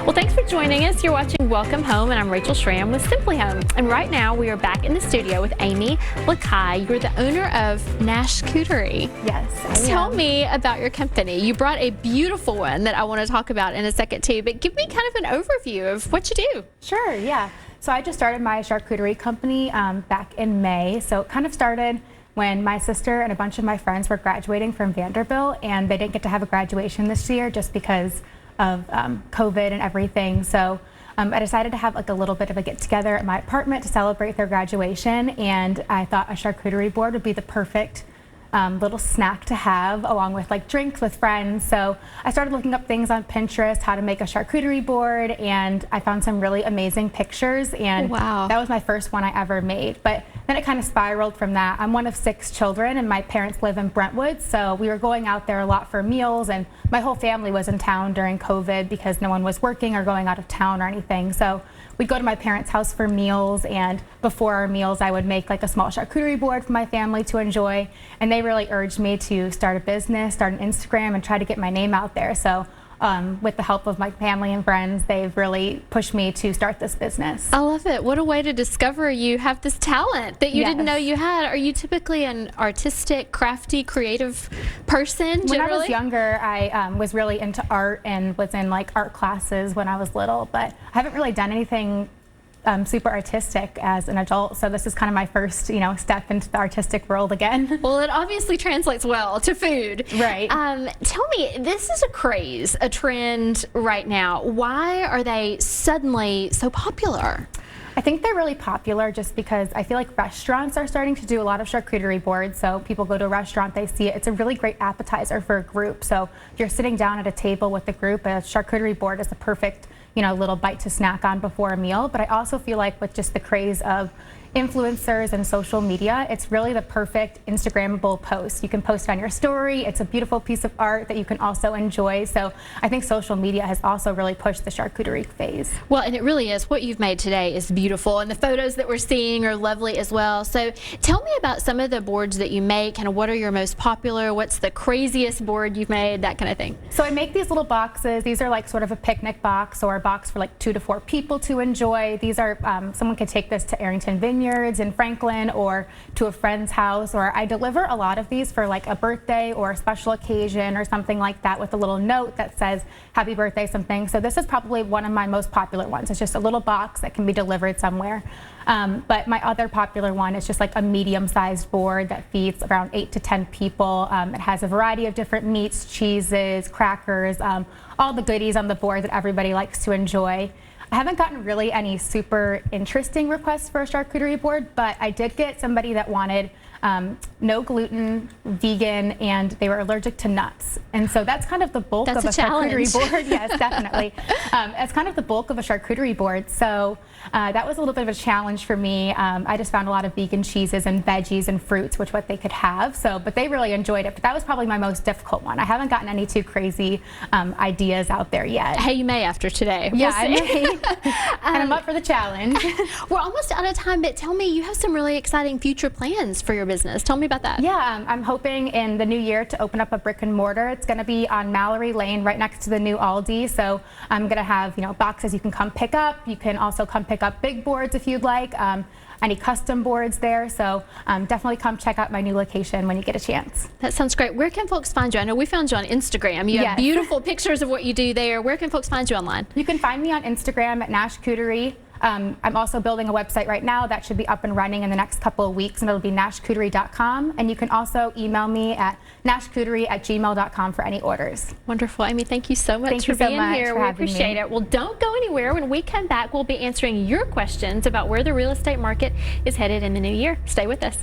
Well, thanks for joining us. You're watching Welcome Home, and I'm Rachel Schramm with Simply Home. And right now, we are back in the studio with Amy Lekai. You're the owner of Nashcuterie. Yes, Tell me about your company. You brought a beautiful one that I want to talk about in a second too, but give me kind of an overview of what you do. Sure, yeah. So I just started my charcuterie company back in May. So it kind of started when my sister and a bunch of my friends were graduating from Vanderbilt, and they didn't get to have a graduation this year just because of COVID and everything. So I decided to have like a little bit of a get together at my apartment to celebrate their graduation, and I thought a charcuterie board would be the perfect little snack to have along with like drinks with friends. So I started looking up things on Pinterest, how to make a charcuterie board, and I found some really amazing pictures, and wow, that was my first one I ever made. But then it kind of spiraled from that. I'm one of 6 children, and my parents live in Brentwood, so we were going out there a lot for meals, and my whole family was in town during COVID because no one was working or going out of town or anything. So we'd go to my parents' house for meals, and before our meals I would make like a small charcuterie board for my family to enjoy, and they really urged me to start a business, start an Instagram, and try to get my name out there. So with the help of my family and friends, they've really pushed me to start this business. I love it. What a way to discover you have this talent that you didn't know you had. Are you typically an artistic, crafty, creative person generally? When I was younger, I was really into art and was in like art classes when I was little, but I haven't really done anything super artistic as an adult, so this is kind of my first, step into the artistic world again. Well, it obviously translates well to food. Right. Tell me, this is a craze, a trend right now. Why are they suddenly so popular? I think they're really popular just because I feel like restaurants are starting to do a lot of charcuterie boards. So people go to a restaurant, they see it. It's a really great appetizer for a group. So if you're sitting down at a table with a group, a charcuterie board is a perfect little bite to snack on before a meal. But I also feel like with just the craze of influencers and social media, it's really the perfect Instagrammable post. You can post on your story. It's a beautiful piece of art that you can also enjoy. So I think social media has also really pushed the charcuterie phase. Well, and it really is. What you've made today is beautiful, and the photos that we're seeing are lovely as well. So tell me about some of the boards that you make, kind of what are your most popular, what's the craziest board you've made, that kind of thing. So I make these little boxes. These are like sort of a picnic box or a box for like 2 to 4 people to enjoy. These are, someone could take this to Arrington Vineyards in Franklin or to a friend's house, or I deliver a lot of these for like a birthday or a special occasion or something like that with a little note that says happy birthday something. So this is probably one of my most popular ones. It's just a little box that can be delivered somewhere. But my other popular one is just like a medium-sized board that feeds around 8 to 10 people. It has a variety of different meats, cheeses, crackers, all the goodies on the board that everybody likes to enjoy. I haven't gotten really any super interesting requests for a charcuterie board, but I did get somebody that wanted no gluten, vegan, and they were allergic to nuts. And so that's kind of the bulk of a charcuterie board. Yes, definitely. It's kind of the bulk of a charcuterie board. So that was a little bit of a challenge for me. I just found a lot of vegan cheeses and veggies and fruits, which what they could have. So, but they really enjoyed it. But that was probably my most difficult one. I haven't gotten any too crazy ideas out there yet. Hey, you may after today. Yeah, I may. And I'm up for the challenge. We're almost out of time, but tell me, you have some really exciting future plans for your business. Tell me about that. Yeah, I'm hoping in the new year to open up a brick and mortar. It's going to be on Mallory Lane, right next to the new Aldi. So I'm going to have boxes you can come pick up. You can also come pick up big boards if you'd like. Any custom boards there. So definitely come check out my new location when you get a chance. That sounds great. Where can folks find you? I know we found you on Instagram. You have beautiful pictures of what you do there. Where can folks find you online? You can find me on Instagram at Nashcuterie. I'm also building a website right now that should be up and running in the next couple of weeks, and it'll be nashcuterie.com. And you can also email me at nashcuterie@gmail.com for any orders. Wonderful. Amy, thank you so much for being here. We appreciate it. Well, don't go anywhere. When we come back, we'll be answering your questions about where the real estate market is headed in the new year. Stay with us.